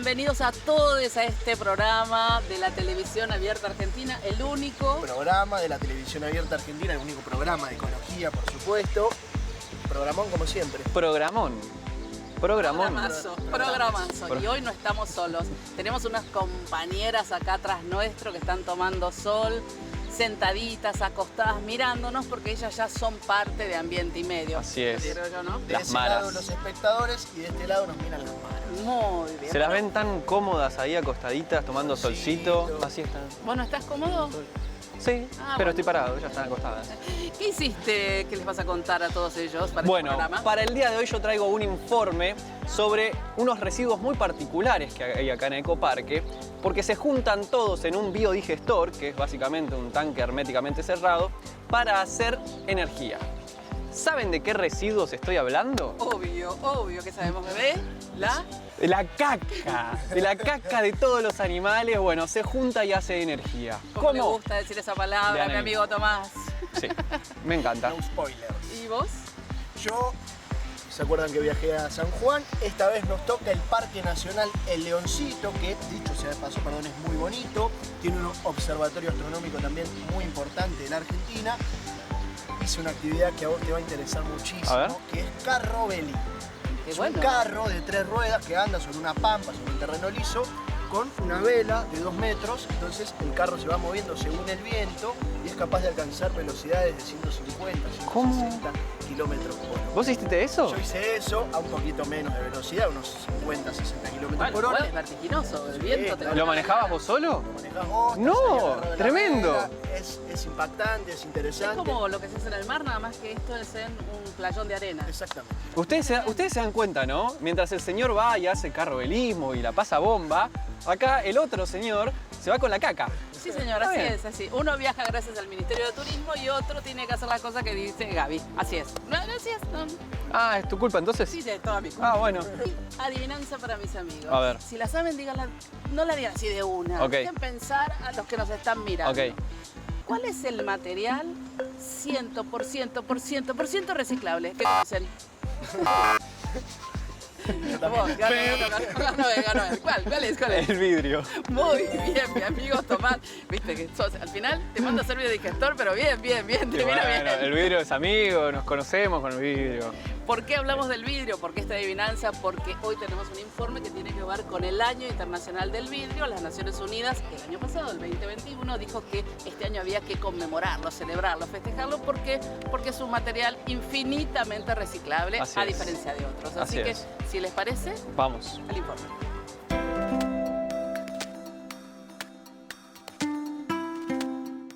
bienvenidos a todos a este programa de la televisión abierta argentina, el único programa de la televisión abierta argentina, el único programa de ecología, por supuesto. Programón como siempre. Programazo. Y hoy no estamos solos. Tenemos unas compañeras acá atrás nuestro que están tomando sol, sentaditas, acostadas, mirándonos, porque ellas ya son parte de Ambiente y Medio. Así es. Creo yo, ¿no? De Las ese maras. lado los espectadores y de este lado nos miran las maras. Muy bien. Se las ven tan cómodas ahí acostaditas, tomando solcito. Solcito. Así están. Bueno, ¿estás cómodo? Sí, Ah, pero bueno. estoy parado, ya están acostadas. ¿Qué hiciste? ¿Qué les vas a contar a todos ellos para este Bueno, programa? para el día de hoy yo traigo un informe sobre unos residuos muy particulares que hay acá en Ecoparque, porque se juntan todos en un biodigestor, que es básicamente un tanque herméticamente cerrado, para hacer energía. ¿Saben de qué residuos estoy hablando? Obvio que sabemos, bebé. De la caca de todos los animales, bueno, se junta y hace energía. ¿Cómo le gusta decir esa palabra a mi amigo Tomás? Sí, me encanta. No spoilers. ¿Y vos? Yo, ¿se acuerdan que viajé a San Juan? Esta vez nos toca el Parque Nacional El Leoncito, que dicho sea de paso, perdón, es muy bonito. Tiene un observatorio astronómico también muy importante de la Argentina. Hice una actividad que a vos te va a interesar A ver. muchísimo, que es carrovelí. Qué Es bueno. un carro de 3 ruedas que anda sobre una pampa, sobre un terreno liso, con una vela de 2 metros. Entonces el carro se va moviendo según el viento y es capaz de alcanzar velocidades de 150, 160 kilómetros por hora. ¿Vos hiciste eso? Yo hice eso a un poquito menos de velocidad, unos 50, 60 kilómetros por hora. Es vertiginoso, el viento te ¿Lo manejabas vos solo? Lo manejás vos, No, estás ahí agarrado de la tremendo. vela, es impactante, es Es interesante. como lo que se hace en el mar, nada más que esto es en un playón de arena. Exactamente. Ustedes se dan cuenta, ¿no? Mientras el señor va y hace carrovelismo y la pasa bomba, acá el otro señor se va con la caca. Sí, señor, Está así bien. es, así. Uno viaja gracias al Ministerio de Turismo y otro tiene que hacer la cosa que dice Gaby. Así es. No, gracias. No. Ah, es tu culpa entonces. Sí, de toda mi culpa. Ah, bueno. Adivinanza para mis amigos. A ver. Si la saben, díganla, no la digan así de una. Ok. Dejen pensar a los que nos están mirando. Ok. ¿Cuál es el material 100% reciclable? ¿Qué dicen? Vos, ganó. ¿Cuál es? El vidrio. Muy bien, mi amigo Tomás. Viste que al final te mando a hacer biodigestor, pero bien, Y termina bueno, bien. el vidrio es amigo, nos conocemos con el vidrio. ¿Por qué hablamos del vidrio? ¿Por qué esta adivinanza? Porque hoy tenemos un informe que tiene que ver con el Año Internacional del Vidrio. Las Naciones Unidas, el año pasado, el 2021, dijo que este año había que conmemorarlo, celebrarlo, festejarlo, porque es un material infinitamente reciclable, Así a es. diferencia de otros. Así Así que, es. si les parece, Vamos. el informe.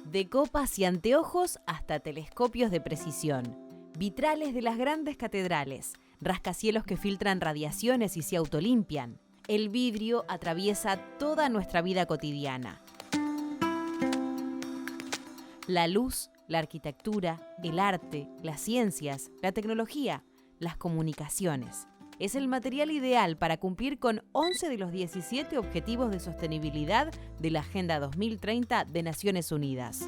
De copas y anteojos hasta telescopios de precisión, vitrales de las grandes catedrales, rascacielos que filtran radiaciones y se autolimpian. El vidrio atraviesa toda nuestra vida cotidiana. La luz, la arquitectura, el arte, las ciencias, la tecnología, las comunicaciones. Es el material ideal para cumplir con 11 de los 17 Objetivos de Sostenibilidad de la Agenda 2030 de Naciones Unidas.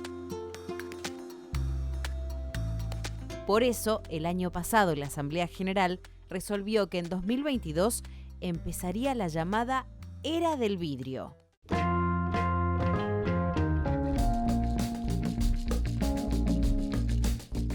Por eso, el año pasado la Asamblea General resolvió que en 2022 empezaría la llamada Era del Vidrio.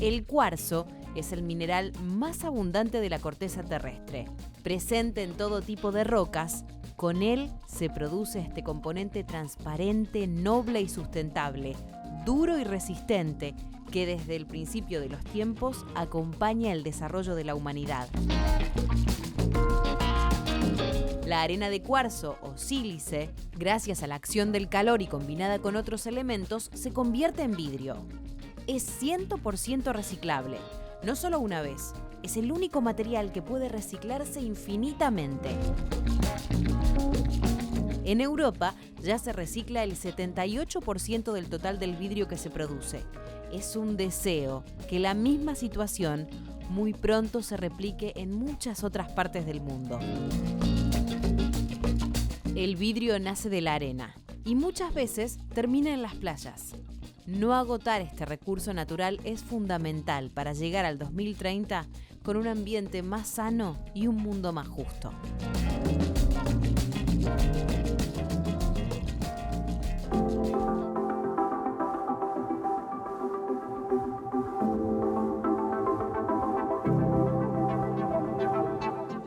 El cuarzo es el mineral más abundante de la corteza terrestre. Presente en todo tipo de rocas, con él se produce este componente transparente, noble y sustentable, duro y resistente, que desde el principio de los tiempos acompaña el desarrollo de la humanidad. La arena de cuarzo o sílice, gracias a la acción del calor y combinada con otros elementos, se convierte en vidrio. Es 100% reciclable. No solo una vez, es el único material que puede reciclarse infinitamente. En Europa ya se recicla el 78% del total del vidrio que se produce. Es un deseo que la misma situación muy pronto se replique en muchas otras partes del mundo. El vidrio nace de la arena y muchas veces termina en las playas. No agotar este recurso natural es fundamental para llegar al 2030 con un ambiente más sano y un mundo más justo.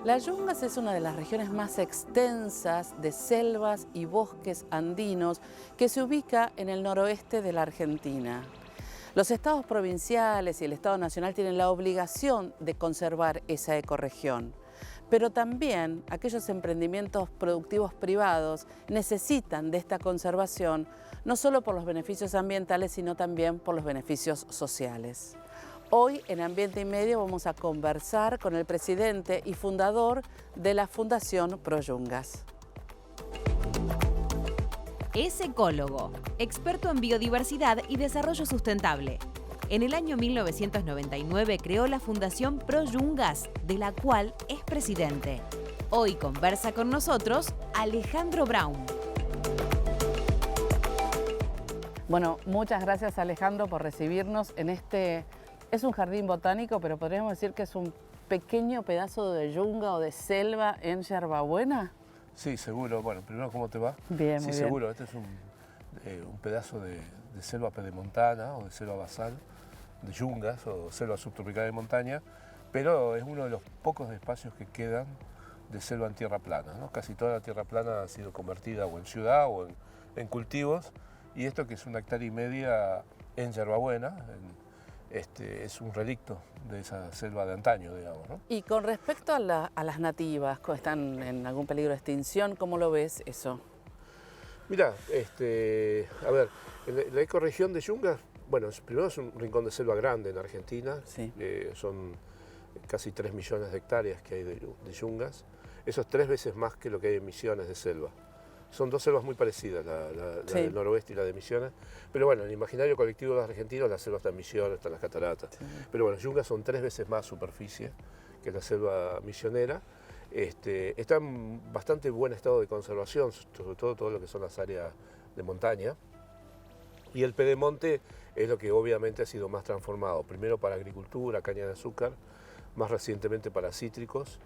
Las Yungas es una de las regiones más extensas de selvas y bosques andinos que se ubica en el noroeste de la Argentina. Los estados provinciales y el Estado Nacional tienen la obligación de conservar esa ecorregión, pero también aquellos emprendimientos productivos privados necesitan de esta conservación, no solo por los beneficios ambientales, sino también por los beneficios sociales. Hoy en Ambiente y Medio vamos a conversar con el presidente y fundador de la Fundación Proyungas. Es ecólogo, experto en biodiversidad y desarrollo sustentable. En el año 1999 creó la Fundación Proyungas, de la cual es presidente. Hoy conversa con nosotros Alejandro Braun. Bueno, muchas gracias Alejandro por recibirnos en este... Es un jardín botánico, pero podríamos decir que es un pequeño pedazo de yunga o de selva en Yerbabuena. Sí, seguro. Bueno, primero, ¿cómo te va? Bien, sí, muy seguro. Este es un pedazo de selva pedemontana o de selva basal, de yungas o selva subtropical de montaña, pero es uno de los pocos espacios que quedan de selva en tierra plana, ¿no? Casi toda la tierra plana ha sido convertida o en ciudad o en cultivos, y esto que es 1,5 hectáreas en Yerbabuena, es un relicto de esa selva de antaño, digamos, ¿no? Y con respecto a las nativas, que están en algún peligro de extinción, ¿cómo lo ves eso? Mirá, a ver, la ecorregión de Yungas, bueno, primero es un rincón de selva grande en Argentina, Sí. Son casi 3 millones de hectáreas que hay de Yungas, eso es 3 veces más que lo que hay en Misiones de selva. Son dos selvas muy parecidas, la Sí. del noroeste y la de Misiones, pero bueno, en el imaginario colectivo de los argentinos la selva está en Misiones, están las cataratas, Sí. pero bueno, Yungas son 3 veces más superficie que la selva misionera. Está en bastante buen estado de conservación, sobre todo lo que son las áreas de montaña. Y el pedemonte es lo que obviamente ha sido más transformado, primero para agricultura, caña de azúcar, más recientemente para cítricos,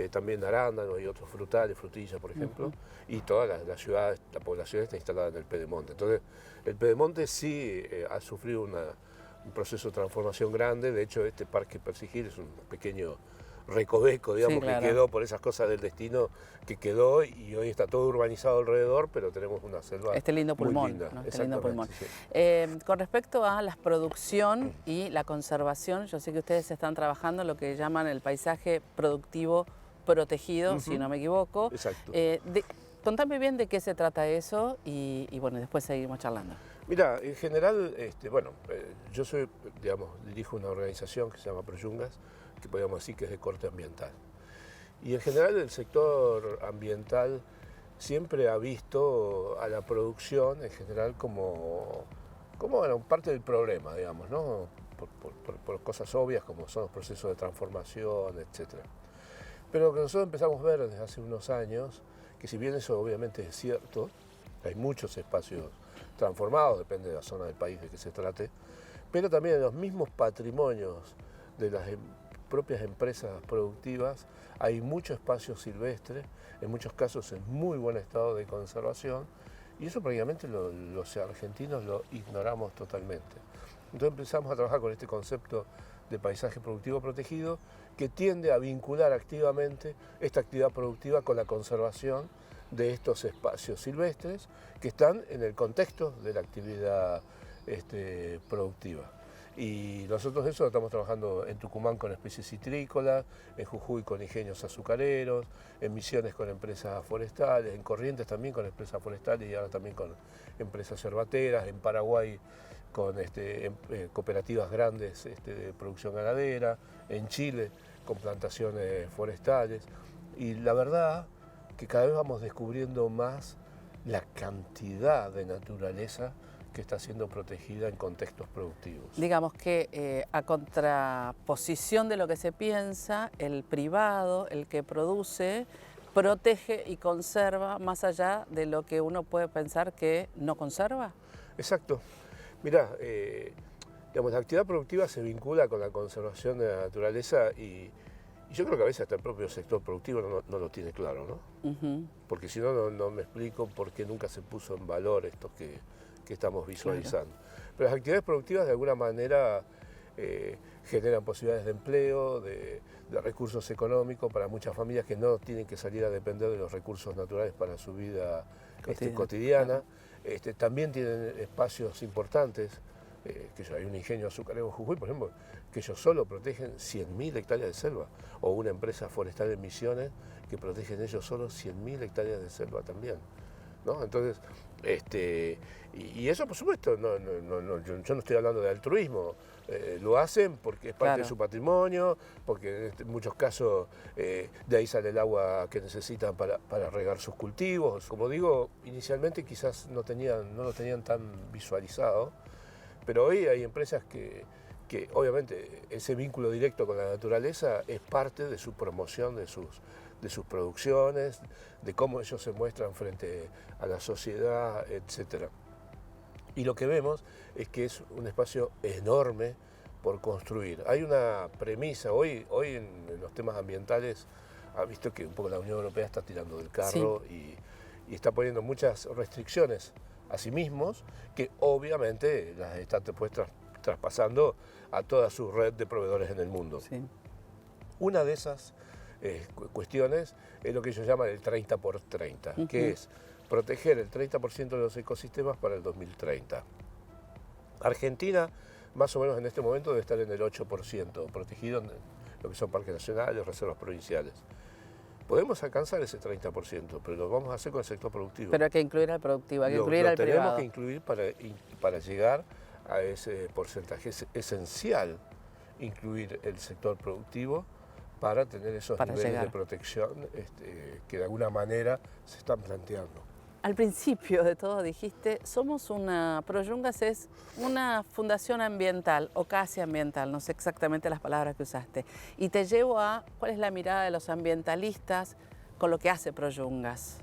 también arándanos y otros frutales, frutillas por ejemplo, y toda la ciudad, la población está instalada en el pedemonte. Entonces, el pedemonte sí ha sufrido un proceso de transformación grande. De hecho, este parque Persigil es un pequeño recoveco, digamos, Sí, claro. que quedó por esas cosas del destino que quedó, y hoy está todo urbanizado alrededor, pero tenemos una selva Este lindo muy pulmón, linda. ¿no? Este lindo pulmón. Exactamente, sí. Con respecto a la producción y la conservación, yo sé que ustedes están trabajando en lo que llaman el paisaje productivo protegido, si no me equivoco. Exacto. Contame bien de qué se trata eso y bueno, después seguimos charlando. Mira, en general, yo soy, digamos, dirijo una organización que se llama Proyungas, que podríamos decir que es de corte ambiental. Y en general el sector ambiental siempre ha visto a la producción en general como bueno, parte del problema, digamos, ¿no? Por cosas obvias como son los procesos de transformación, etc. Pero lo que nosotros empezamos a ver desde hace unos años, que si bien eso obviamente es cierto, hay muchos espacios transformados, depende de la zona del país de que se trate, pero también en los mismos patrimonios de las propias empresas productivas hay mucho espacio silvestre, en muchos casos en muy buen estado de conservación, y eso prácticamente los argentinos lo ignoramos totalmente. Entonces empezamos a trabajar con este concepto de paisaje productivo protegido, que tiende a vincular activamente esta actividad productiva con la conservación de estos espacios silvestres que están en el contexto de la actividad productiva. Y nosotros eso lo estamos trabajando en Tucumán con especies citrícolas, en Jujuy con ingenios azucareros, en Misiones con empresas forestales, en Corrientes también con empresas forestales y ahora también con empresas yerbateras, en Paraguay con cooperativas grandes de producción ganadera, en Chile con plantaciones forestales. Y la verdad que cada vez vamos descubriendo más la cantidad de naturaleza que está siendo protegida en contextos productivos. Digamos que a contraposición de lo que se piensa, el privado, el que produce, protege y conserva más allá de lo que uno puede pensar que no conserva. Exacto. Mirá, digamos, la actividad productiva se vincula con la conservación de la naturaleza y Y yo creo que a veces hasta el propio sector productivo no lo tiene claro, ¿no? Ujú. Porque si no, no me explico por qué nunca se puso en valor esto que estamos visualizando. Pero las actividades productivas de alguna manera generan posibilidades de empleo, de recursos económicos para muchas familias que no tienen que salir a depender de los recursos naturales para su vida cotidiana. También tienen espacios importantes, hay un ingenio azucarero en Jujuy, por ejemplo, que ellos solo protegen 100.000 hectáreas de selva, o una empresa forestal en Misiones que protegen ellos solo 100.000 hectáreas de selva también, ¿no? Entonces, y eso por supuesto, yo no estoy hablando de altruismo, lo hacen porque es parte de su patrimonio, porque en muchos casos de ahí sale el agua que necesitan para regar sus cultivos. Como digo, inicialmente quizás no lo tenían tan visualizado, pero hoy hay empresas que obviamente ese vínculo directo con la naturaleza es parte de su promoción, de sus producciones, de cómo ellos se muestran frente a la sociedad, etc. Y lo que vemos es que es un espacio enorme por construir. Hay una premisa, hoy en los temas ambientales, ha visto que un poco la Unión Europea está tirando del carro y está poniendo muchas restricciones a sí mismos, que obviamente las están después traspasando a toda su red de proveedores en el mundo. Sí. Una de esas cuestiones es lo que ellos llaman el 30x30, que es proteger el 30% de los ecosistemas para el 2030. Argentina, más o menos en este momento, debe estar en el 8% protegido en lo que son parques nacionales, reservas provinciales. Podemos alcanzar ese 30%, pero lo vamos a hacer con el sector productivo. Pero hay que incluir al productivo, hay que incluir al privado. Tenemos que incluir para llegar a ese porcentaje. Es esencial incluir el sector productivo para tener esos niveles de protección que de alguna manera se están planteando. Al principio de todo dijiste, Proyungas es una fundación ambiental o casi ambiental, no sé exactamente las palabras que usaste. Y te llevo a cuál es la mirada de los ambientalistas con lo que hace Proyungas.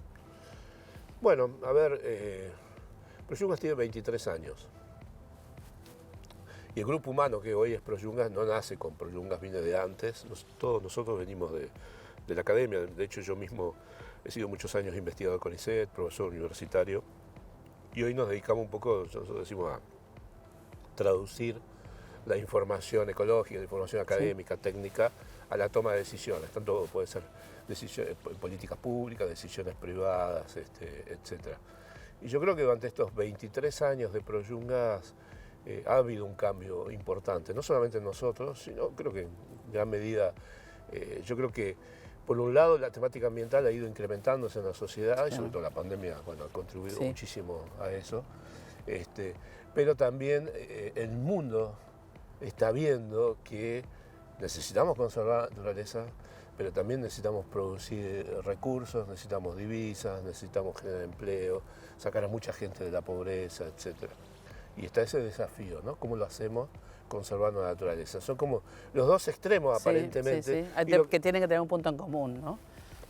Bueno, a ver, Proyungas tiene 23 años. Y el grupo humano que hoy es Proyungas no nace con Proyungas, viene de antes. Todos nosotros venimos de la academia. De hecho, yo mismo he sido muchos años investigador con CONICET, profesor universitario. Y hoy nos dedicamos un poco, nosotros decimos, a traducir la información ecológica, la información académica, técnica, a la toma de decisiones. Tanto puede ser decisiones en políticas públicas, decisiones privadas, etc. Y yo creo que durante estos 23 años de Proyungas ha habido un cambio importante, no solamente en nosotros, sino creo que en gran medida, yo creo que por un lado la temática ambiental ha ido incrementándose en la sociedad y sobre todo la pandemia ha contribuido muchísimo a eso, pero también el mundo está viendo que necesitamos conservar la naturaleza, pero también necesitamos producir recursos, necesitamos divisas, necesitamos generar empleo, sacar a mucha gente de la pobreza, etc. Y está ese desafío, ¿no? ¿Cómo lo hacemos conservando la naturaleza? Son como los dos extremos, aparentemente. Que tienen que tener un punto en común, ¿no?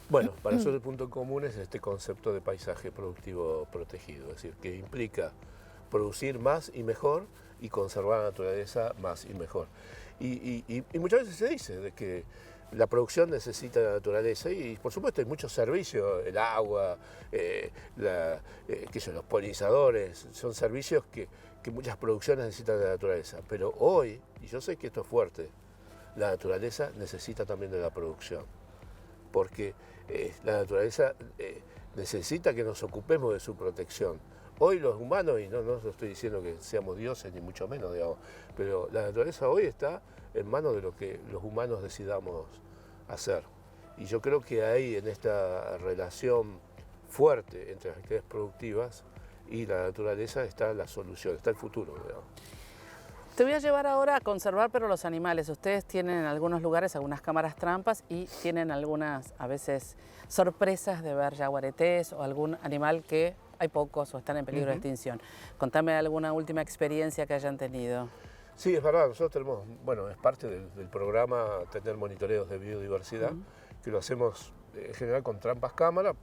Bueno, para eso el punto en común es este concepto de paisaje productivo protegido, es decir, que implica producir más y mejor y conservar la naturaleza más y mejor. Y muchas veces se dice de que la producción necesita la naturaleza y por supuesto hay muchos servicios, el agua, los polinizadores, son servicios que muchas producciones necesitan de la naturaleza. Pero hoy, y yo sé que esto es fuerte, la naturaleza necesita también de la producción, porque la naturaleza necesita que nos ocupemos de su protección. Hoy los humanos, y no estoy diciendo que seamos dioses ni mucho menos, digamos, pero la naturaleza hoy está en manos de lo que los humanos decidamos hacer. Y yo creo que ahí, en esta relación fuerte entre las actividades productivas y la naturaleza, está la solución, está el futuro, digamos. Te voy a llevar ahora a conservar, pero los animales. Ustedes tienen en algunos lugares algunas cámaras trampas y tienen algunas, a veces, sorpresas de ver yaguaretés o algún animal que hay pocos o están en peligro de extinción. Contame alguna última experiencia que hayan tenido. Sí, es verdad, nosotros tenemos, bueno, es parte del programa tener monitoreos de biodiversidad, que lo hacemos en general con trampas cámara,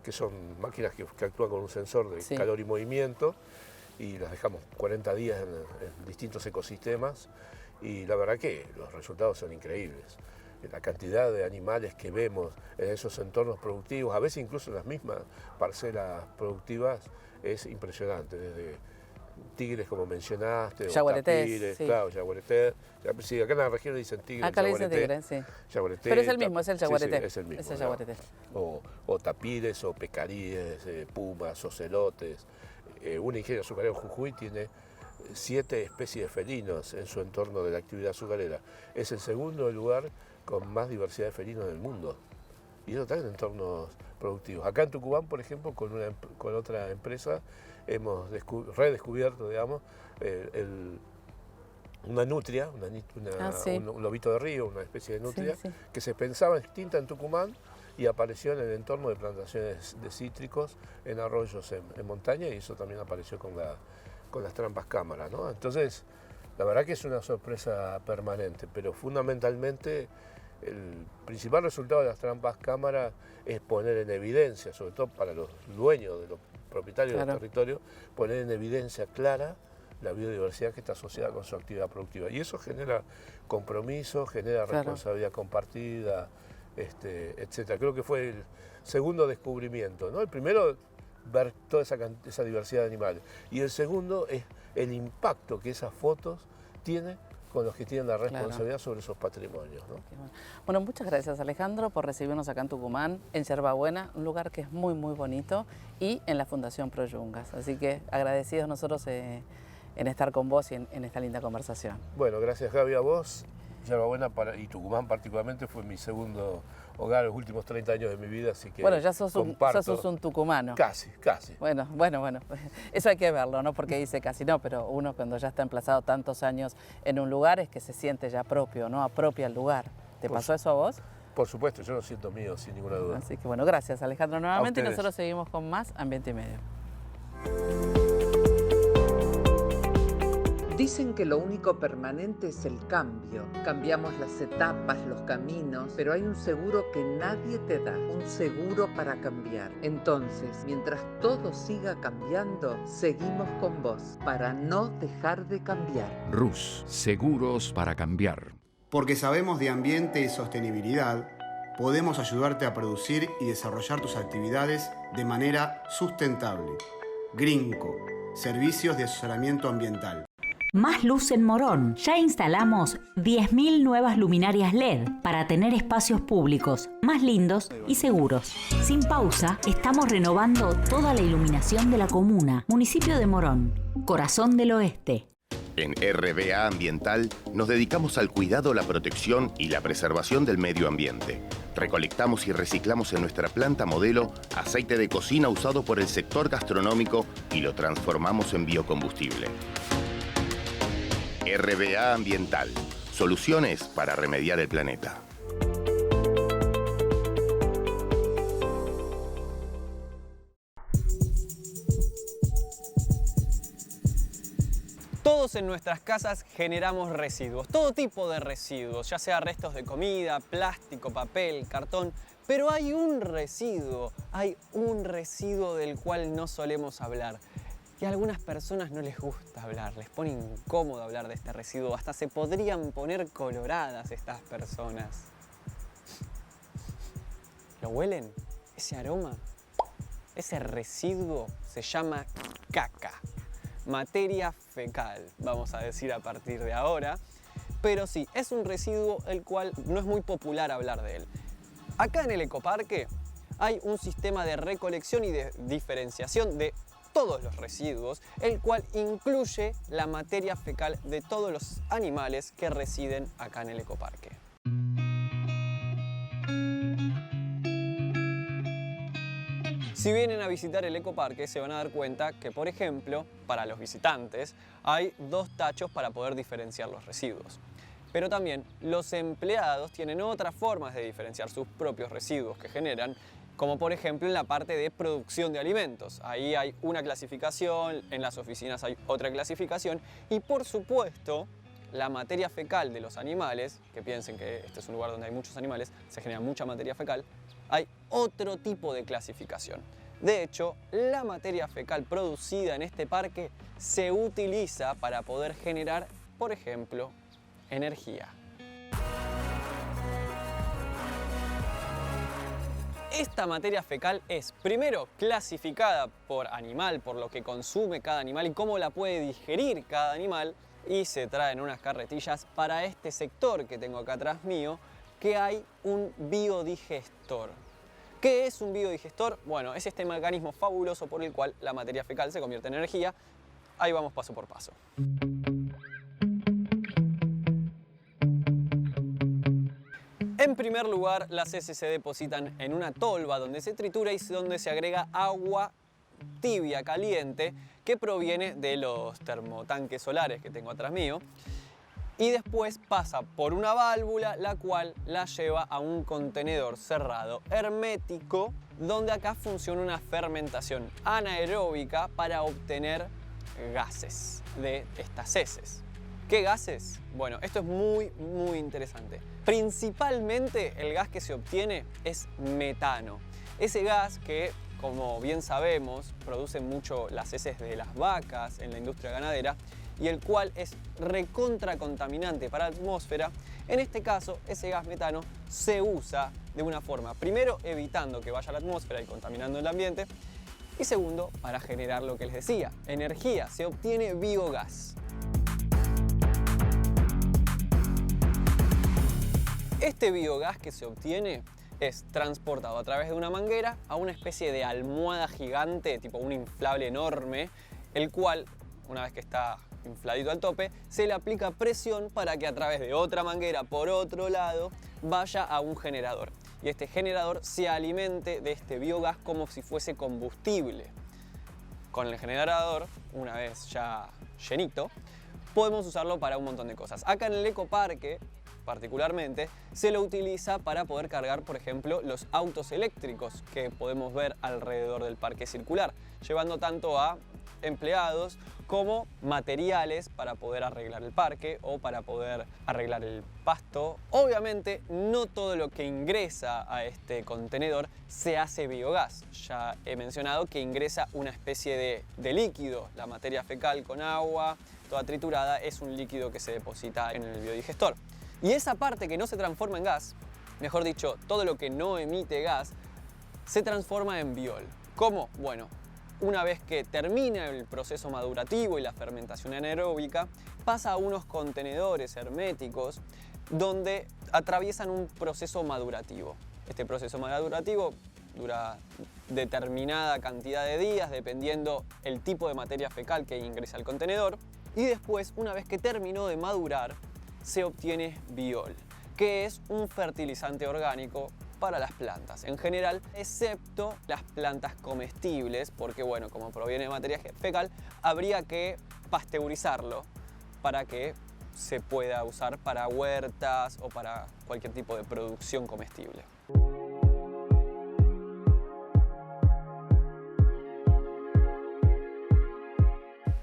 que son máquinas que actúan con un sensor de calor y movimiento, y las dejamos 40 días en distintos ecosistemas, y la verdad que los resultados son increíbles. la cantidad de animales que vemos en esos entornos productivos, a veces incluso en las mismas parcelas productivas, es impresionante, desde tigres como mencionaste, Yaguaretés, tapires, sí. claro, yaguareté. Sí, acá en la región le dicen tigre. Acá le dicen tigre, sí. Yaguareté, Pero es el mismo, es el sí, yaguareté. sí, es el mismo. Es el ¿no? yaguareté. O tapires, o pecaríes, pumas, ocelotes. Un ingeniero azucarero en Jujuy tiene 7 especies de felinos en su entorno de la actividad azucarera. Es el segundo lugar con más diversidad de felinos del mundo. Y eso está en entornos productivos. Acá en Tucumán, por ejemplo, con otra empresa, hemos redescubierto, digamos, una nutria, un lobito de río, una especie de nutria, Sí, sí. que se pensaba extinta en Tucumán y apareció en el entorno de plantaciones de cítricos, en arroyos en montaña, y eso también apareció con las trampas cámara, ¿no? Entonces, la verdad que es una sorpresa permanente, pero fundamentalmente el principal resultado de las trampas cámara es poner en evidencia, sobre todo para los dueños de los propietarios Claro. del territorio, poner en evidencia clara la biodiversidad que está asociada con su actividad productiva. Y eso genera compromiso, genera Claro. responsabilidad compartida, etcétera. Creo que fue el segundo descubrimiento, ¿no? El primero, ver toda esa diversidad de animales. Y el segundo es el impacto que esas fotos tienen con los que tienen la responsabilidad sobre esos patrimonios, ¿no? Bueno, muchas gracias, Alejandro, por recibirnos acá en Tucumán, en Yerbabuena, un lugar que es muy, muy bonito, y en la Fundación Proyungas. Así que agradecidos nosotros en estar con vos y en esta linda conversación. Bueno, gracias Gaby a vos. Yerbabuena y Tucumán particularmente fue mi segundo hogar los últimos 30 años de mi vida, así que Bueno, ya sos comparto. un tucumano. Casi. Bueno, eso hay que verlo, ¿no? Porque dice casi no, pero uno cuando ya está emplazado tantos años en un lugar es que se siente ya propio, ¿no? Apropia el lugar. ¿Te Por pasó eso a vos? Por supuesto, yo lo siento mío, sin ninguna duda. Así que bueno, gracias Alejandro nuevamente y ustedes. nosotros seguimos con más Ambiente y Medio. Dicen que lo único permanente es el cambio. Cambiamos las etapas, los caminos, pero hay un seguro que nadie te da, un seguro para cambiar. Entonces, mientras todo siga cambiando, seguimos con vos, para no dejar de cambiar. RUS, seguros para cambiar. Porque sabemos de ambiente y sostenibilidad, podemos ayudarte a producir y desarrollar tus actividades de manera sustentable. Grinco, servicios de asesoramiento ambiental. Más luz en Morón. Ya instalamos 10.000 nuevas luminarias LED para tener espacios públicos más lindos y seguros. Sin pausa, estamos renovando toda la iluminación de la comuna. Municipio de Morón, corazón del oeste. En RBA Ambiental nos dedicamos al cuidado, la protección y la preservación del medio ambiente. Recolectamos y reciclamos en nuestra planta modelo aceite de cocina usado por el sector gastronómico y lo transformamos en biocombustible. RBA Ambiental. Soluciones para remediar el planeta. Todos en nuestras casas generamos residuos, todo tipo de residuos, ya sea restos de comida, plástico, papel, cartón, pero hay un residuo del cual no solemos hablar. Y a algunas personas no les gusta hablar, les pone incómodo hablar de este residuo, hasta se podrían poner coloradas estas personas. ¿Lo huelen? Ese aroma, ese residuo se llama caca. Materia fecal, vamos a decir a partir de ahora. Pero sí, es un residuo el cual no es muy popular hablar de él. Acá en el ecoparque hay un sistema de recolección y de diferenciación de todos los residuos, el cual incluye la materia fecal de todos los animales que residen acá en el ecoparque. Si vienen a visitar el ecoparque se van a dar cuenta que, por ejemplo, para los visitantes hay 2 tachos para poder diferenciar los residuos. Pero también los empleados tienen otras formas de diferenciar sus propios residuos que generan, como por ejemplo en la parte de producción de alimentos. Ahí hay una clasificación, en las oficinas hay otra clasificación y por supuesto la materia fecal de los animales, que piensen que este es un lugar donde hay muchos animales, se genera mucha materia fecal, hay otro tipo de clasificación. De hecho, la materia fecal producida en este parque se utiliza para poder generar, por ejemplo, energía. Esta materia fecal es, primero, clasificada por animal, por lo que consume cada animal y cómo la puede digerir cada animal, y se trae en unas carretillas para este sector que tengo acá atrás mío, que hay un biodigestor. ¿Qué es un biodigestor? Bueno, es este mecanismo fabuloso por el cual la materia fecal se convierte en energía. Ahí vamos paso por paso. En primer lugar, las heces se depositan en una tolva donde se tritura y donde se agrega agua tibia, caliente, que proviene de los termotanques solares que tengo atrás mío. Y después pasa por una válvula, la cual la lleva a un contenedor cerrado, hermético, donde acá funciona una fermentación anaeróbica para obtener gases de estas heces. ¿Qué gases? Bueno, esto es muy interesante. Principalmente el gas que se obtiene es metano. Ese gas que, como bien sabemos, producen mucho las heces de las vacas en la industria ganadera y el cual es recontra contaminante para la atmósfera. En este caso, ese gas metano se usa de una forma, primero, evitando que vaya a la atmósfera y contaminando el ambiente, y segundo, para generar lo que les decía, energía. Se obtiene biogás. Este biogás que se obtiene es transportado a través de una manguera a una especie de almohada gigante, tipo un inflable enorme, el cual, una vez que está infladito al tope, se le aplica presión para que a través de otra manguera por otro lado vaya a un generador. Y este generador se alimente de este biogás como si fuese combustible. Con el generador, una vez ya llenito, podemos usarlo para un montón de cosas. Acá en el ecoparque, particularmente, se lo utiliza para poder cargar, por ejemplo, los autos eléctricos que podemos ver alrededor del parque circular, llevando tanto a empleados como materiales para poder arreglar el parque o para poder arreglar el pasto. Obviamente, no todo lo que ingresa a este contenedor se hace biogás. Ya he mencionado que ingresa una especie de líquido. La materia fecal con agua, toda triturada, es un líquido que se deposita en el biodigestor. Y esa parte que no se transforma en gas, mejor dicho, todo lo que no emite gas, se transforma en biol. ¿Cómo? Bueno, una vez que termina el proceso madurativo y la fermentación anaeróbica, pasa a unos contenedores herméticos donde atraviesan un proceso madurativo. Este proceso madurativo dura determinada cantidad de días, dependiendo el tipo de materia fecal que ingresa al contenedor. Y después, una vez que terminó de madurar, se obtiene biol, que es un fertilizante orgánico para las plantas en general, excepto las plantas comestibles, porque bueno, como proviene de materia fecal, habría que pasteurizarlo para que se pueda usar para huertas o para cualquier tipo de producción comestible.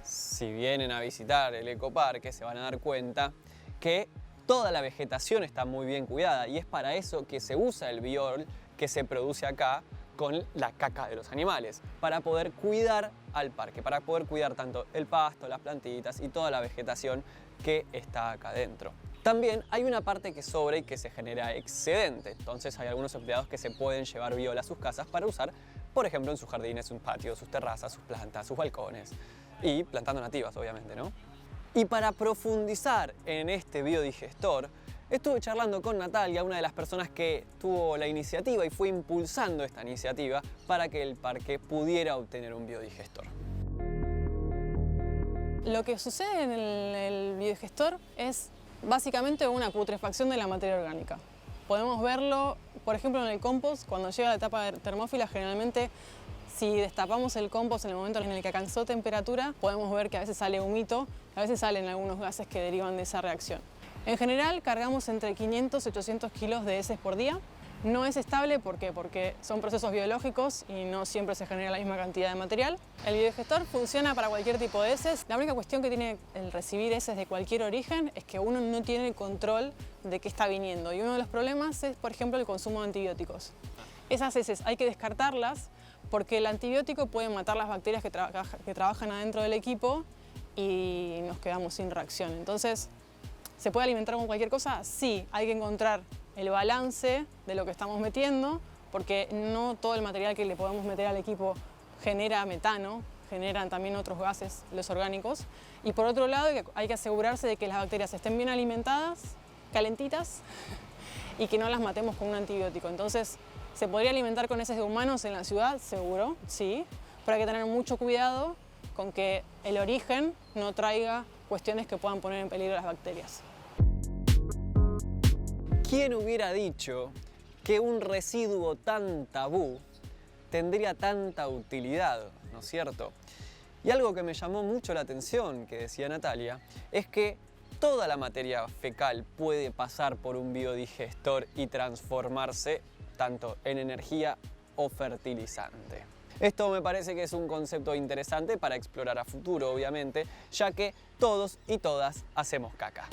Si vienen a visitar el ecoparque, se van a dar cuenta que toda la vegetación está muy bien cuidada y es para eso que se usa el biol que se produce acá con la caca de los animales, para poder cuidar al parque, para poder cuidar tanto el pasto, las plantitas y toda la vegetación que está acá dentro. También hay una parte que sobra y que se genera excedente, entonces hay algunos empleados que se pueden llevar biol a sus casas para usar, por ejemplo, en sus jardines, sus patios, sus terrazas, sus plantas, sus balcones y plantando nativas, obviamente, ¿no? Y para profundizar en este biodigestor, estuve charlando con Natalia, una de las personas que tuvo la iniciativa y fue impulsando esta iniciativa para que el parque pudiera obtener un biodigestor. Lo que sucede en el biodigestor es básicamente una putrefacción de la materia orgánica. Podemos verlo, por ejemplo, en el compost. Cuando llega la etapa termófila, generalmente si destapamos el compost en el momento en el que alcanzó temperatura, podemos ver que a veces sale humito, a veces salen algunos gases que derivan de esa reacción. En general, cargamos entre 500 y 800 kilos de heces por día. No es estable, ¿por qué? Porque son procesos biológicos y no siempre se genera la misma cantidad de material. El biodigestor funciona para cualquier tipo de heces. La única cuestión que tiene el recibir heces de cualquier origen es que uno no tiene control de qué está viniendo. Y uno de los problemas es, por ejemplo, el consumo de antibióticos. Esas heces hay que descartarlas porque el antibiótico puede matar las bacterias que trabajan adentro del equipo y nos quedamos sin reacción. Entonces, ¿se puede alimentar con cualquier cosa? Sí, hay que encontrar el balance de lo que estamos metiendo, porque no todo el material que le podemos meter al equipo genera metano, generan también otros gases, los orgánicos. Y por otro lado, hay que asegurarse de que las bacterias estén bien alimentadas, calentitas, y que no las matemos con un antibiótico. Entonces, ¿se podría alimentar con heces de humanos en la ciudad? Seguro, sí. Pero hay que tener mucho cuidado con que el origen no traiga cuestiones que puedan poner en peligro las bacterias. ¿Quién hubiera dicho que un residuo tan tabú tendría tanta utilidad, ¿no es cierto? Y algo que me llamó mucho la atención, que decía Natalia, es que toda la materia fecal puede pasar por un biodigestor y transformarse tanto en energía o fertilizante. Esto me parece que es un concepto interesante para explorar a futuro, obviamente, ya que todos y todas hacemos caca.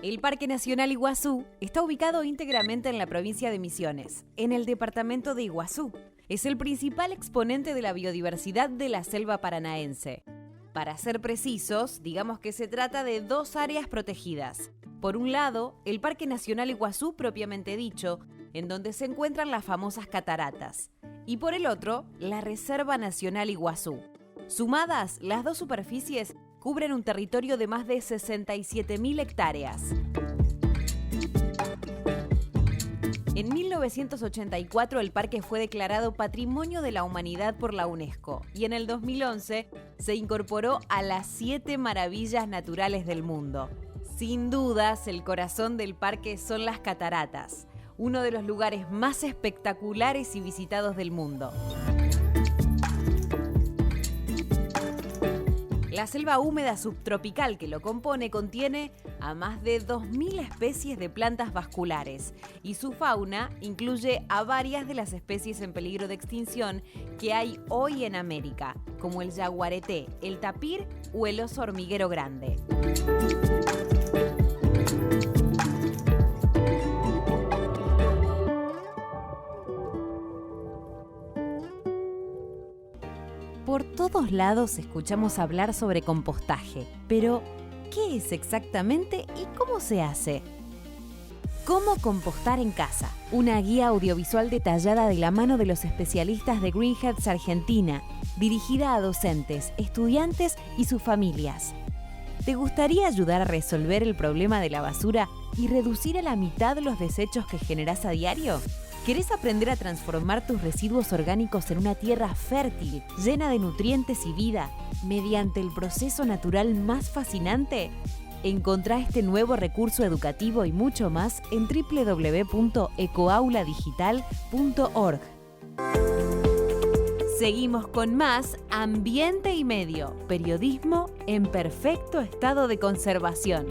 El Parque Nacional Iguazú está ubicado íntegramente en la provincia de Misiones, en el departamento de Iguazú. Es el principal exponente de la biodiversidad de la selva paranaense. Para ser precisos, digamos que se trata de dos áreas protegidas. Por un lado, el Parque Nacional Iguazú propiamente dicho, en donde se encuentran las famosas cataratas. Y por el otro, la Reserva Nacional Iguazú. Sumadas, las dos superficies cubren un territorio de más de 67.000 hectáreas. En 1984 el parque fue declarado Patrimonio de la Humanidad por la UNESCO y en el 2011 se incorporó a las 7 maravillas naturales del mundo. Sin dudas, el corazón del parque son las cataratas, uno de los lugares más espectaculares y visitados del mundo. La selva húmeda subtropical que lo compone contiene a más de 2.000 especies de plantas vasculares y su fauna incluye a varias de las especies en peligro de extinción que hay hoy en América, como el yaguareté, el tapir o el oso hormiguero grande. Por todos lados escuchamos hablar sobre compostaje, pero ¿qué es exactamente y cómo se hace? ¿Cómo compostar en casa? Una guía audiovisual detallada de la mano de los especialistas de Greenheads Argentina, dirigida a docentes, estudiantes y sus familias. ¿Te gustaría ayudar a resolver el problema de la basura y reducir a la mitad los desechos que generás a diario? ¿Querés aprender a transformar tus residuos orgánicos en una tierra fértil, llena de nutrientes y vida, mediante el proceso natural más fascinante? Encontrá este nuevo recurso educativo y mucho más en www.ecoauladigital.org. Seguimos con más Ambiente y Medio, periodismo en perfecto estado de conservación.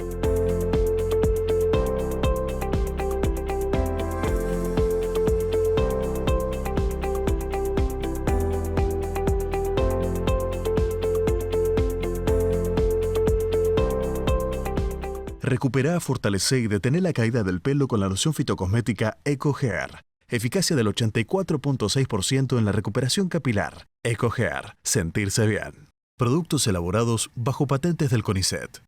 Recuperá, fortalecé y detener la caída del pelo con la loción fitocosmética Eco Hair. Eficacia del 84.6% en la recuperación capilar. Eco Hair. Sentirse bien. Productos elaborados bajo patentes del CONICET.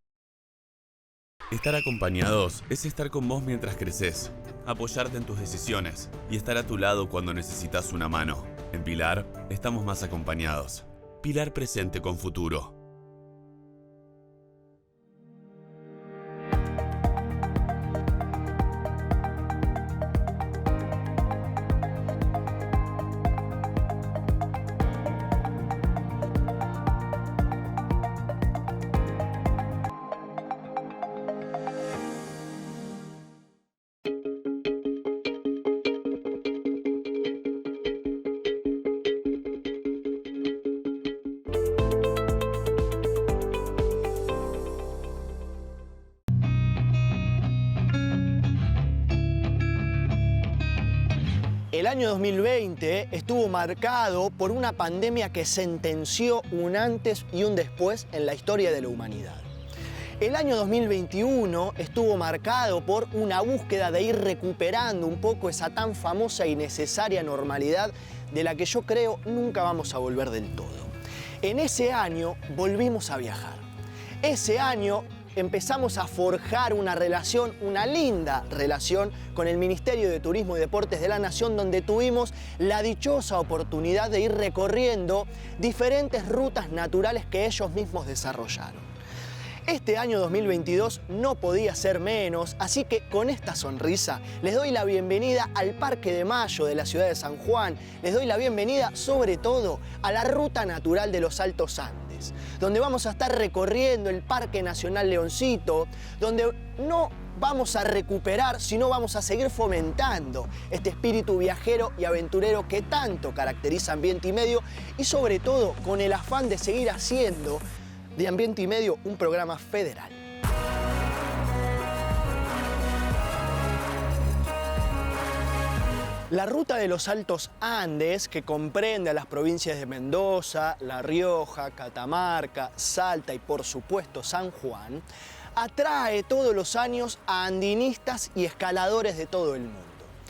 Estar acompañados es estar con vos mientras creces, apoyarte en tus decisiones y estar a tu lado cuando necesitas una mano. En Pilar estamos más acompañados. Pilar presente con futuro. El año 2020 estuvo marcado por una pandemia que sentenció un antes y un después en la historia de la humanidad. El año 2021 estuvo marcado por una búsqueda de ir recuperando un poco esa tan famosa y necesaria normalidad de la que yo creo nunca vamos a volver del todo. En ese año volvimos a viajar. Ese año empezamos a forjar una relación, una linda relación con el Ministerio de Turismo y Deportes de la Nación, donde tuvimos la dichosa oportunidad de ir recorriendo diferentes rutas naturales que ellos mismos desarrollaron. Este año 2022 no podía ser menos, así que con esta sonrisa les doy la bienvenida al Parque de Mayo de la ciudad de San Juan, les doy la bienvenida sobre todo a la Ruta Natural de los Altos Andes, donde vamos a estar recorriendo el Parque Nacional Leoncito, donde no vamos a recuperar, sino vamos a seguir fomentando este espíritu viajero y aventurero que tanto caracteriza Ambiente y Medio, y sobre todo con el afán de seguir haciendo de Ambiente y Medio un programa federal. La Ruta de los Altos Andes, que comprende a las provincias de Mendoza, La Rioja, Catamarca, Salta y por supuesto San Juan, atrae todos los años a andinistas y escaladores de todo el mundo.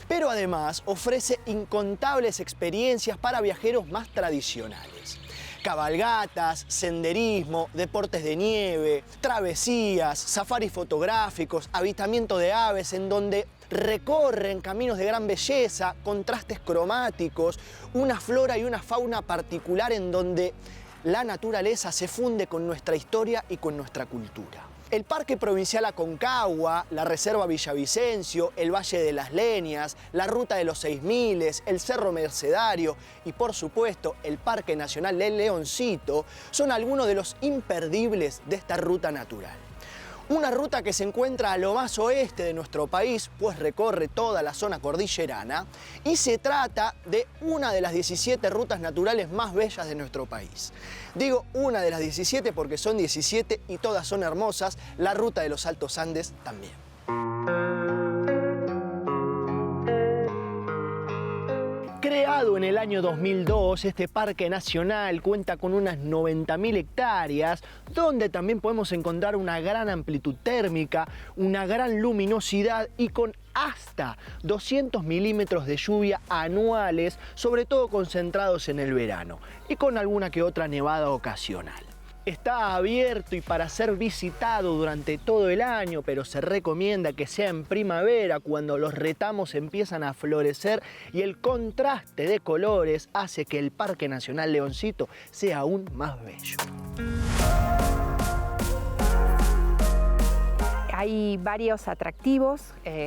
Pero además ofrece incontables experiencias para viajeros más tradicionales. Cabalgatas, senderismo, deportes de nieve, travesías, safaris fotográficos, avistamiento de aves en donde recorren caminos de gran belleza, contrastes cromáticos, una flora y una fauna particular en donde la naturaleza se funde con nuestra historia y con nuestra cultura. El Parque Provincial Aconcagua, la Reserva Villavicencio, el Valle de las Leñas, la Ruta de los 6000, el Cerro Mercedario y por supuesto el Parque Nacional del Leoncito son algunos de los imperdibles de esta ruta natural. Una ruta que se encuentra a lo más oeste de nuestro país, pues recorre toda la zona cordillerana y se trata de una de las 17 rutas naturales más bellas de nuestro país. Digo una de las 17 porque son 17 y todas son hermosas, la Ruta de los Altos Andes también. Creado en el año 2002, este parque nacional cuenta con unas 90.000 hectáreas, donde también podemos encontrar una gran amplitud térmica, una gran luminosidad y con hasta 200 milímetros de lluvia anuales, sobre todo concentrados en el verano, y con alguna que otra nevada ocasional. Está abierto y para ser visitado durante todo el año, pero se recomienda que sea en primavera, cuando los retamos empiezan a florecer y el contraste de colores hace que el Parque Nacional Leoncito sea aún más bello. Hay varios atractivos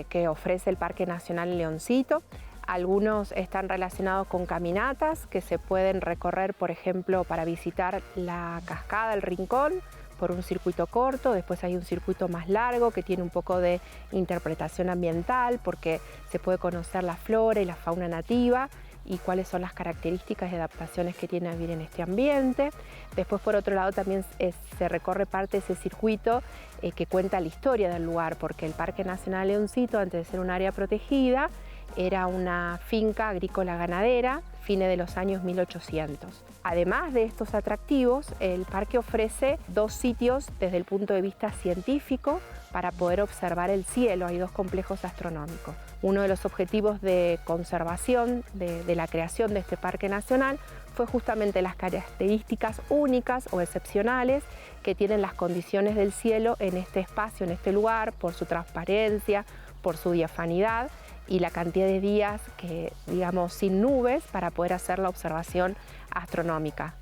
que ofrece el Parque Nacional Leoncito. Algunos están relacionados con caminatas que se pueden recorrer, por ejemplo, para visitar la cascada, el Rincón, por un circuito corto. Después hay un circuito más largo que tiene un poco de interpretación ambiental porque se puede conocer la flora y la fauna nativa y cuáles son las características y adaptaciones que tiene a vivir en este ambiente. Después, por otro lado, también se recorre parte de ese circuito que cuenta la historia del lugar, porque el Parque Nacional Leoncito, antes de ser un área protegida, era una finca agrícola ganadera, fines de los años 1800. Además de estos atractivos, el parque ofrece dos sitios desde el punto de vista científico para poder observar el cielo. Hay dos complejos astronómicos. Uno de los objetivos de conservación de la creación de este parque nacional fue justamente las características únicas o excepcionales que tienen las condiciones del cielo en este espacio, en este lugar, por su transparencia, por su diafanidad y la cantidad de días que, digamos, sin nubes para poder hacer la observación astronómica.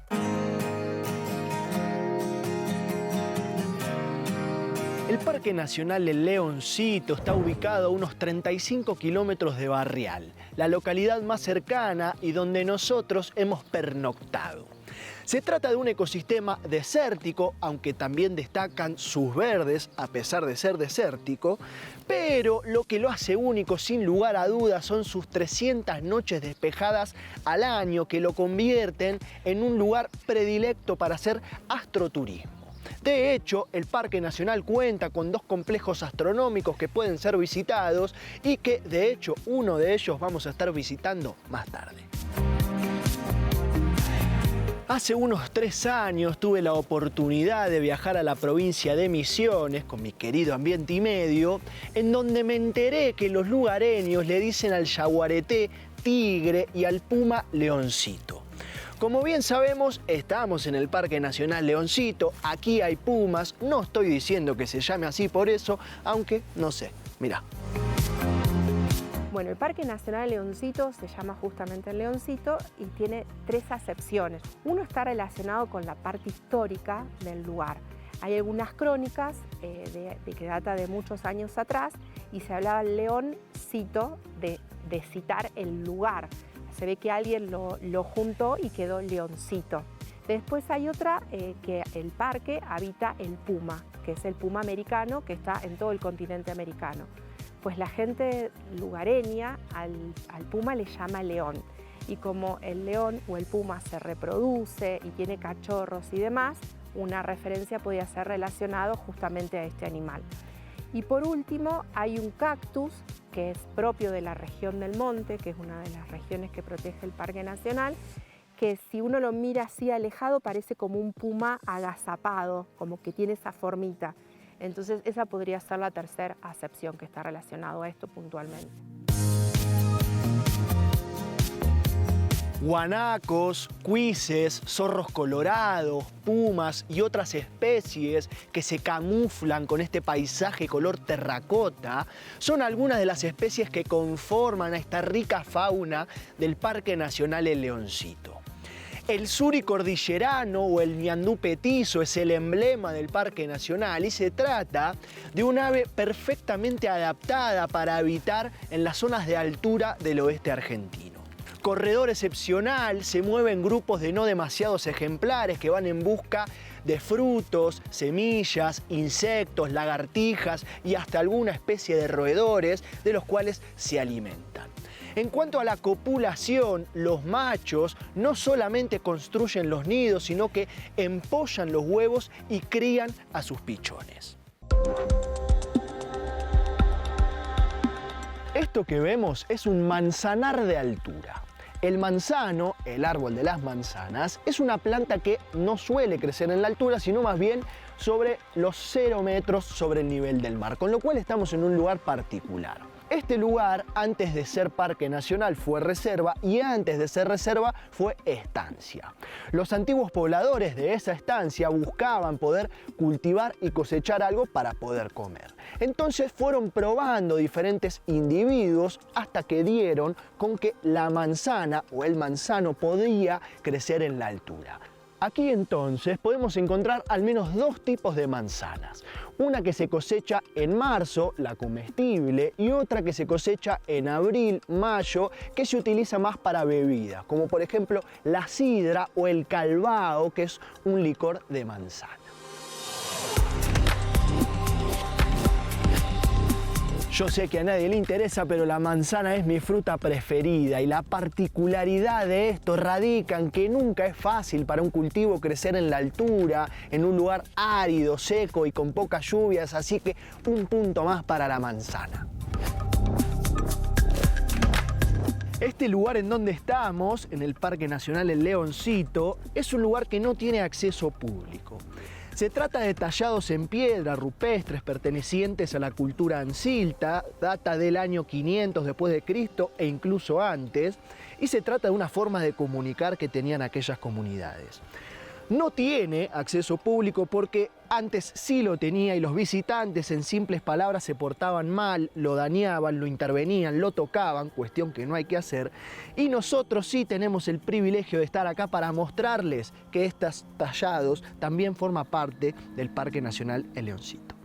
El Parque Nacional del Leoncito está ubicado a unos 35 kilómetros de Barrial, la localidad más cercana y donde nosotros hemos pernoctado. Se trata de un ecosistema desértico, aunque también destacan sus verdes, a pesar de ser desértico, pero lo que lo hace único, sin lugar a dudas, son sus 300 noches despejadas al año que lo convierten en un lugar predilecto para hacer astroturismo. De hecho, el Parque Nacional cuenta con dos complejos astronómicos que pueden ser visitados y que, de hecho, uno de ellos vamos a estar visitando más tarde. Hace unos 3 años tuve la oportunidad de viajar a la provincia de Misiones con mi querido Ambiente y Medio, en donde me enteré que los lugareños le dicen al yaguareté tigre y al puma leoncito. Como bien sabemos, estamos en el Parque Nacional Leoncito, aquí hay pumas, no estoy diciendo que se llame así por eso, aunque no sé, mirá. Bueno, el Parque Nacional Leoncito se llama justamente el Leoncito y tiene 3 acepciones. Uno está relacionado con la parte histórica del lugar. Hay algunas crónicas de que data de muchos años atrás y se hablaba del leoncito de citar el lugar. Se ve que alguien lo juntó y quedó Leoncito. Después hay otra que el parque habita el puma, que es el puma americano que está en todo el continente americano. Pues la gente lugareña al puma le llama león. Y como el león o el puma se reproduce y tiene cachorros y demás, una referencia podría ser relacionado justamente a este animal. Y por último, hay un cactus que es propio de la región del monte, que es una de las regiones que protege el Parque Nacional, que si uno lo mira así alejado parece como un puma agazapado, como que tiene esa formita. Entonces esa podría ser la tercera acepción que está relacionado a esto puntualmente. Guanacos, cuises, zorros colorados, pumas y otras especies que se camuflan con este paisaje color terracota son algunas de las especies que conforman a esta rica fauna del Parque Nacional El Leoncito. El suri cordillerano o el ñandú petizo es el emblema del Parque Nacional y se trata de un ave perfectamente adaptada para habitar en las zonas de altura del oeste argentino. Corredor excepcional, se mueve en grupos de no demasiados ejemplares que van en busca de frutos, semillas, insectos, lagartijas y hasta alguna especie de roedores de los cuales se alimentan. En cuanto a la copulación, los machos no solamente construyen los nidos, sino que empollan los huevos y crían a sus pichones. Esto que vemos es un manzanar de altura. El manzano, el árbol de las manzanas, es una planta que no suele crecer en la altura, sino más bien sobre los 0 metros sobre el nivel del mar, con lo cual estamos en un lugar particular. Este lugar, antes de ser Parque Nacional, fue reserva y antes de ser reserva fue estancia. Los antiguos pobladores de esa estancia buscaban poder cultivar y cosechar algo para poder comer. Entonces fueron probando diferentes individuos hasta que dieron con que la manzana o el manzano podía crecer en la altura. Aquí entonces podemos encontrar al menos 2 tipos de manzanas. Una que se cosecha en marzo, la comestible, y otra que se cosecha en abril, mayo, que se utiliza más para bebidas, como por ejemplo la sidra o el calvao, que es un licor de manzana. Yo sé que a nadie le interesa, pero la manzana es mi fruta preferida y la particularidad de esto radica en que nunca es fácil para un cultivo crecer en la altura, en un lugar árido, seco y con pocas lluvias, así que un punto más para la manzana. Este lugar en donde estamos, en el Parque Nacional El Leoncito, es un lugar que no tiene acceso público. Se trata de tallados en piedra rupestres pertenecientes a la cultura ancilta, data del año 500 después de Cristo e incluso antes, y se trata de una forma de comunicar que tenían aquellas comunidades. No tiene acceso público porque antes sí lo tenía y los visitantes en simples palabras se portaban mal, lo dañaban, lo intervenían, lo tocaban, cuestión que no hay que hacer. Y nosotros sí tenemos el privilegio de estar acá para mostrarles que estos tallados también forman parte del Parque Nacional El Leoncito.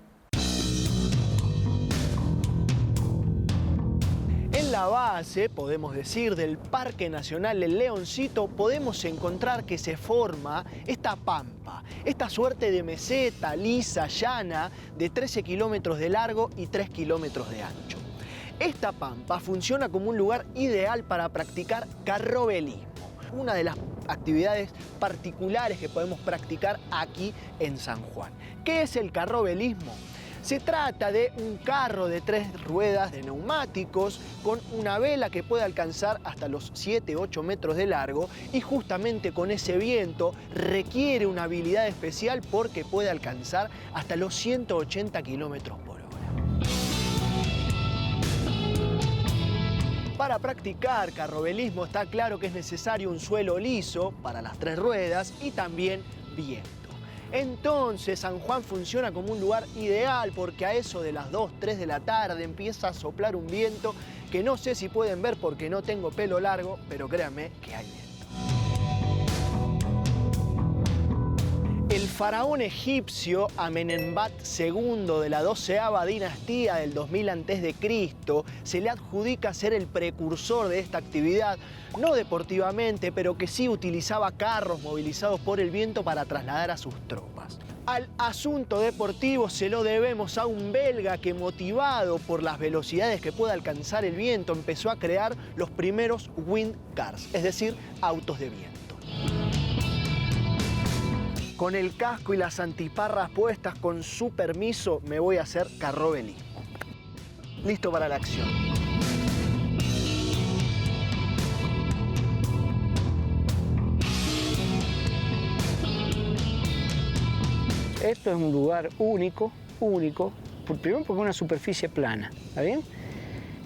En la base, podemos decir, del Parque Nacional El Leoncito, podemos encontrar que se forma esta pampa, esta suerte de meseta lisa, llana, de 13 kilómetros de largo y 3 kilómetros de ancho. Esta pampa funciona como un lugar ideal para practicar carrobelismo, una de las actividades particulares que podemos practicar aquí en San Juan. ¿Qué es el carrobelismo? Se trata de un carro de 3 ruedas de neumáticos con una vela que puede alcanzar hasta los 7-8 metros de largo y justamente con ese viento requiere una habilidad especial porque puede alcanzar hasta los 180 kilómetros por hora. Para practicar carrobelismo está claro que es necesario un suelo liso para las 3 ruedas y también viento. Entonces San Juan funciona como un lugar ideal porque a eso de las 2, 3 de la tarde empieza a soplar un viento que no sé si pueden ver porque no tengo pelo largo, pero créanme que hay viento. El faraón egipcio Amenemhat II de la 12ª dinastía del 2000 a.C. se le adjudica ser el precursor de esta actividad, no deportivamente, pero que sí utilizaba carros movilizados por el viento para trasladar a sus tropas. Al asunto deportivo se lo debemos a un belga que, motivado por las velocidades que puede alcanzar el viento, empezó a crear los primeros wind cars, es decir, autos de viento. Con el casco y las antiparras puestas, con su permiso, me voy a hacer carrobelismo. Listo para la acción. Esto es un lugar único, primero porque es una superficie plana, ¿está bien?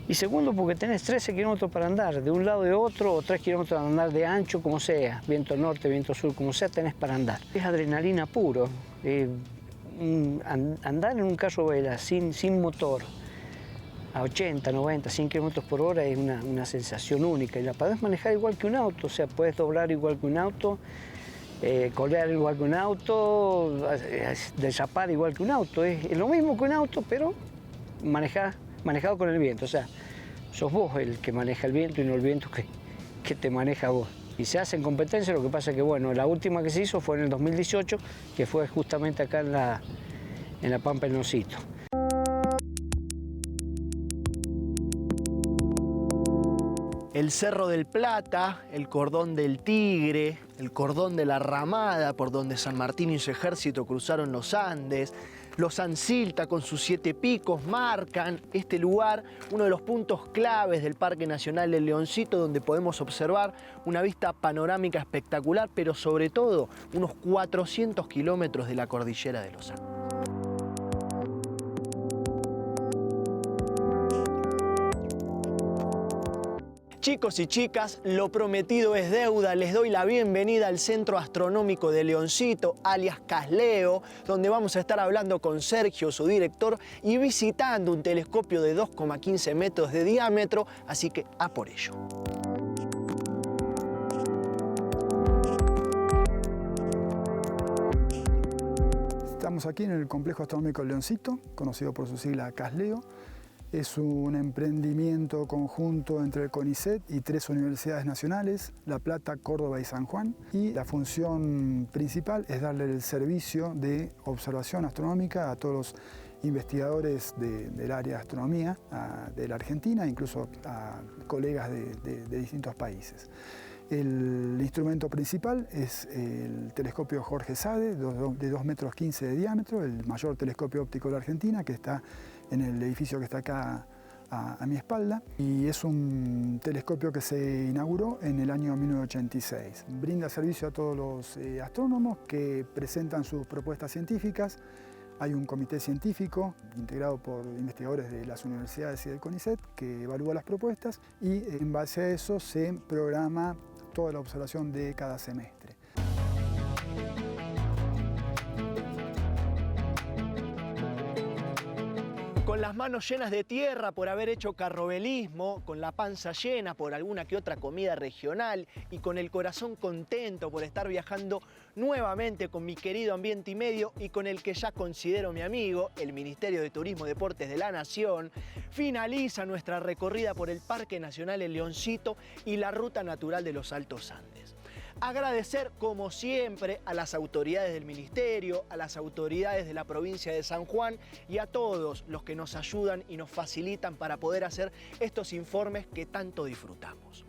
Y segundo porque tenés 13 kilómetros para andar, de un lado de otro, o 3 kilómetros para andar de ancho, como sea, viento norte, viento sur, como sea, tenés para andar. Es adrenalina puro. Andar en un carro-vela sin motor a 80, 90, 100 kilómetros por hora es una sensación única. Y la podés manejar igual que un auto, o sea, podés doblar igual que un auto, colear igual que un auto, derrapar igual que un auto. Es lo mismo que un auto, pero manejado con el viento. O sea, sos vos el que maneja el viento y no el viento que te maneja vos. Y se hacen competencias, lo que pasa es que, bueno, la última que se hizo fue en el 2018, que fue justamente acá en la Pampa del Leoncito. El Cerro del Plata, el Cordón del Tigre, el Cordón de la Ramada, por donde San Martín y su ejército cruzaron los Andes, los Ancilta con sus 7 picos marcan este lugar, uno de los puntos claves del Parque Nacional del Leoncito, donde podemos observar una vista panorámica espectacular, pero sobre todo unos 400 kilómetros de la cordillera de los Andes. Chicos y chicas, lo prometido es deuda. Les doy la bienvenida al Centro Astronómico de Leoncito, alias CASLEO, donde vamos a estar hablando con Sergio, su director, y visitando un telescopio de 2,15 metros de diámetro, así que a por ello. Estamos aquí en el Complejo Astronómico Leoncito, conocido por su sigla CASLEO. Es un emprendimiento conjunto entre el CONICET y 3 universidades nacionales, La Plata, Córdoba y San Juan. Y la función principal es darle el servicio de observación astronómica a todos los investigadores del área de astronomía de la Argentina, incluso a colegas de distintos países. El instrumento principal es el telescopio Jorge Sade, de 2,15 metros de diámetro, el mayor telescopio óptico de la Argentina, que está en el edificio que está acá a mi espalda, y es un telescopio que se inauguró en el año 1986. Brinda servicio a todos los astrónomos que presentan sus propuestas científicas. Hay un comité científico integrado por investigadores de las universidades y del CONICET que evalúa las propuestas y en base a eso se programa toda la observación de cada semestre. Con las manos llenas de tierra por haber hecho carrobelismo, con la panza llena por alguna que otra comida regional y con el corazón contento por estar viajando nuevamente con mi querido Ambiente y Medio y con el que ya considero mi amigo, el Ministerio de Turismo y Deportes de la Nación, finaliza nuestra recorrida por el Parque Nacional El Leoncito y la Ruta Natural de los Altos Andes. Agradecer, como siempre, a las autoridades del Ministerio, a las autoridades de la provincia de San Juan y a todos los que nos ayudan y nos facilitan para poder hacer estos informes que tanto disfrutamos.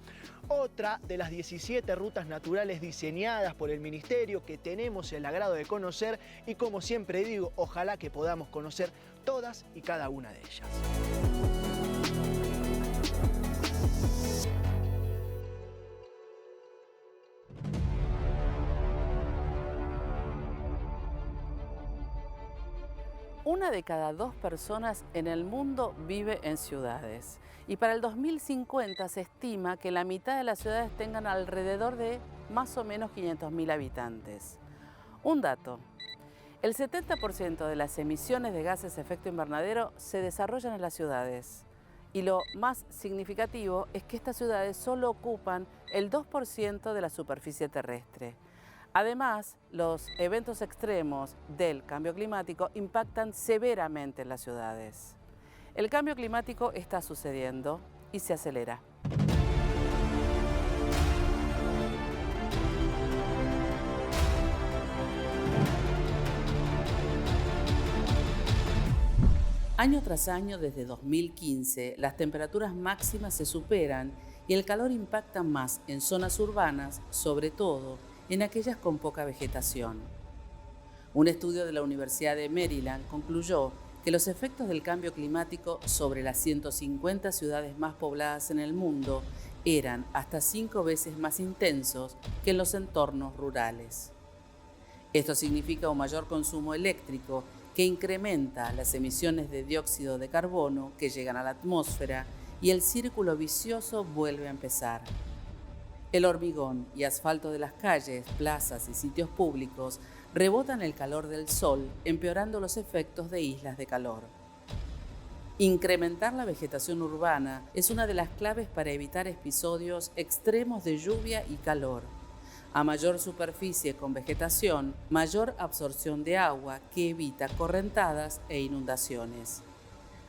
otra de las 17 rutas naturales diseñadas por el Ministerio que tenemos el agrado de conocer y, como siempre digo, ojalá que podamos conocer todas y cada una de ellas. Una de cada 2 personas en el mundo vive en ciudades y para el 2050 se estima que la mitad de las ciudades tengan alrededor de más o menos 500.000 habitantes. Un dato, el 70% de las emisiones de gases de efecto invernadero se desarrollan en las ciudades y lo más significativo es que estas ciudades solo ocupan el 2% de la superficie terrestre. Además, los eventos extremos del cambio climático impactan severamente en las ciudades. El cambio climático está sucediendo y se acelera. Año tras año, desde 2015, las temperaturas máximas se superan y el calor impacta más en zonas urbanas, sobre todo en aquellas con poca vegetación. Un estudio de la Universidad de Maryland concluyó que los efectos del cambio climático sobre las 150 ciudades más pobladas en el mundo eran hasta 5 veces más intensos que en los entornos rurales. Esto significa un mayor consumo eléctrico que incrementa las emisiones de dióxido de carbono que llegan a la atmósfera y el círculo vicioso vuelve a empezar. El hormigón y asfalto de las calles, plazas y sitios públicos rebotan el calor del sol, empeorando los efectos de islas de calor. Incrementar la vegetación urbana es una de las claves para evitar episodios extremos de lluvia y calor. A mayor superficie con vegetación, mayor absorción de agua que evita correntadas e inundaciones.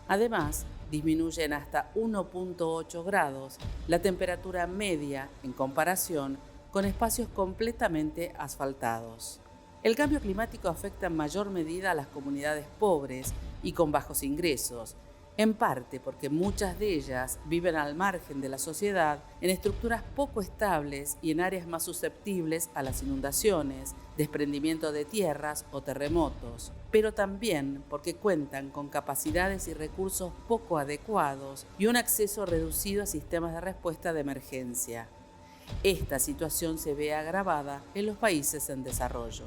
Además, disminuye en hasta 1.8 grados la temperatura media en comparación con espacios completamente asfaltados. El cambio climático afecta en mayor medida a las comunidades pobres y con bajos ingresos, en parte porque muchas de ellas viven al margen de la sociedad en estructuras poco estables y en áreas más susceptibles a las inundaciones, desprendimiento de tierras o terremotos, pero también porque cuentan con capacidades y recursos poco adecuados y un acceso reducido a sistemas de respuesta de emergencia. Esta situación se ve agravada en los países en desarrollo.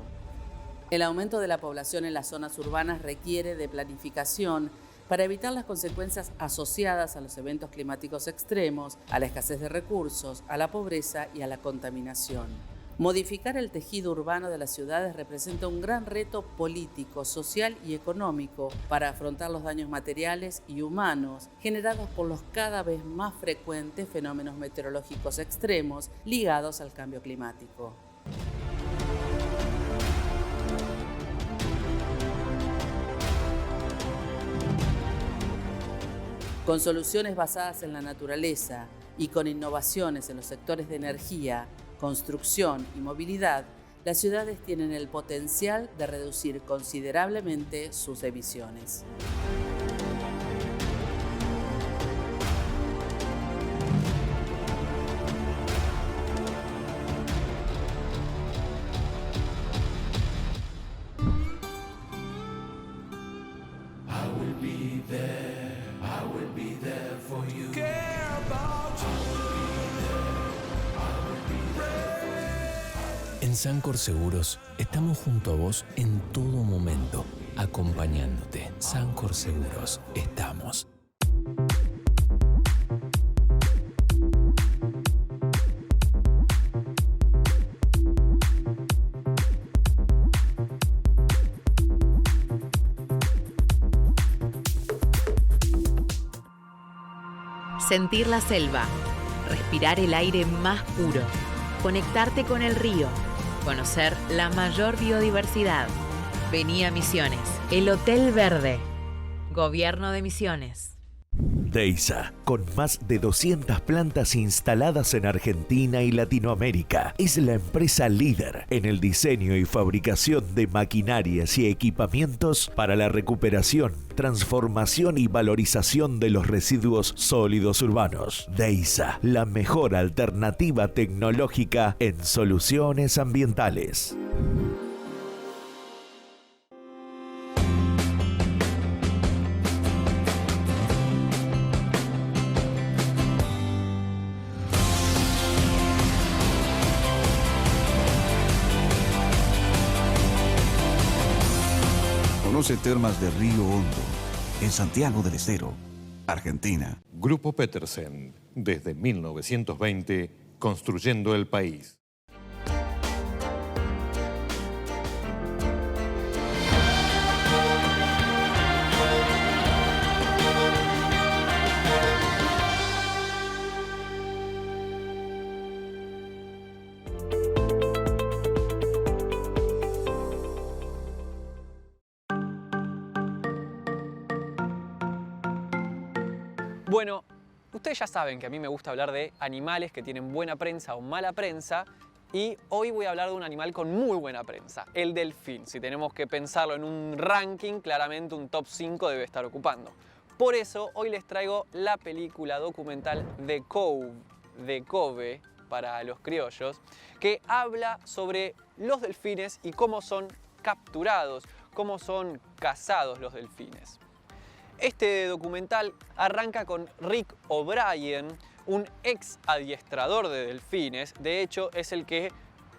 El aumento de la población en las zonas urbanas requiere de planificación para evitar las consecuencias asociadas a los eventos climáticos extremos, a la escasez de recursos, a la pobreza y a la contaminación. Modificar el tejido urbano de las ciudades representa un gran reto político, social y económico para afrontar los daños materiales y humanos generados por los cada vez más frecuentes fenómenos meteorológicos extremos ligados al cambio climático. Con soluciones basadas en la naturaleza y con innovaciones en los sectores de energía, construcción y movilidad, las ciudades tienen el potencial de reducir considerablemente sus emisiones. En Sancor Seguros estamos junto a vos en todo momento, acompañándote. Sancor Seguros, estamos. Sentir la selva, respirar el aire más puro, conectarte con el río, conocer la mayor biodiversidad. Vení a Misiones, el Hotel Verde, Gobierno de Misiones. DEISA, con más de 200 plantas instaladas en Argentina y Latinoamérica, es la empresa líder en el diseño y fabricación de maquinarias y equipamientos para la recuperación, transformación y valorización de los residuos sólidos urbanos. DEISA, la mejor alternativa tecnológica en soluciones ambientales. Conoce Termas de Río Hondo, en Santiago del Estero, Argentina. Grupo Petersen, desde 1920, construyendo el país. Bueno, ustedes ya saben que a mí me gusta hablar de animales que tienen buena prensa o mala prensa, y hoy voy a hablar de un animal con muy buena prensa, el delfín. Si tenemos que pensarlo en un ranking, claramente un top 5 debe estar ocupando. Por eso hoy les traigo la película documental The Cove para los criollos, que habla sobre los delfines y cómo son capturados, cómo son cazados los delfines. Este documental arranca con Rick O'Brien, un ex adiestrador de delfines. De hecho, es el que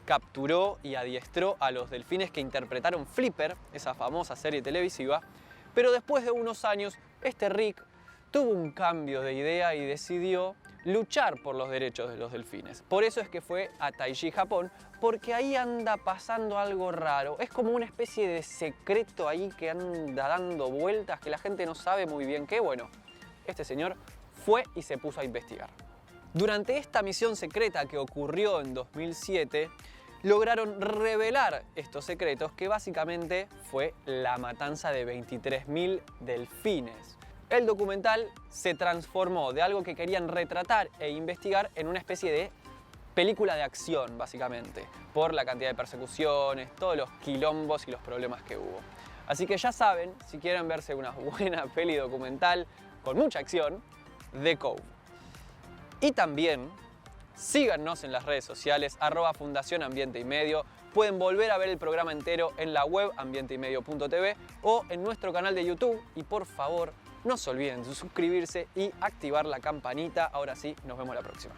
capturó y adiestró a los delfines que interpretaron Flipper, esa famosa serie televisiva. Pero después de unos años, este Rick tuvo un cambio de idea y decidió luchar por los derechos de los delfines. Por eso es que fue a Taiji, Japón, porque ahí anda pasando algo raro. Es como una especie de secreto ahí que anda dando vueltas, que la gente no sabe muy bien qué. Bueno, este señor fue y se puso a investigar. Durante esta misión secreta que ocurrió en 2007, lograron revelar estos secretos, que básicamente fue la matanza de 23.000 delfines. El documental se transformó de algo que querían retratar e investigar en una especie de película de acción, básicamente, por la cantidad de persecuciones, todos los quilombos y los problemas que hubo. Así que ya saben, si quieren verse una buena peli documental con mucha acción, The Cove. Y también síganos en las redes sociales, @Fundación Ambiente y Medio. Pueden volver a ver el programa entero en la web ambienteymedio.tv o en nuestro canal de YouTube. Y por favor, no se olviden de suscribirse y activar la campanita. Ahora sí, nos vemos la próxima.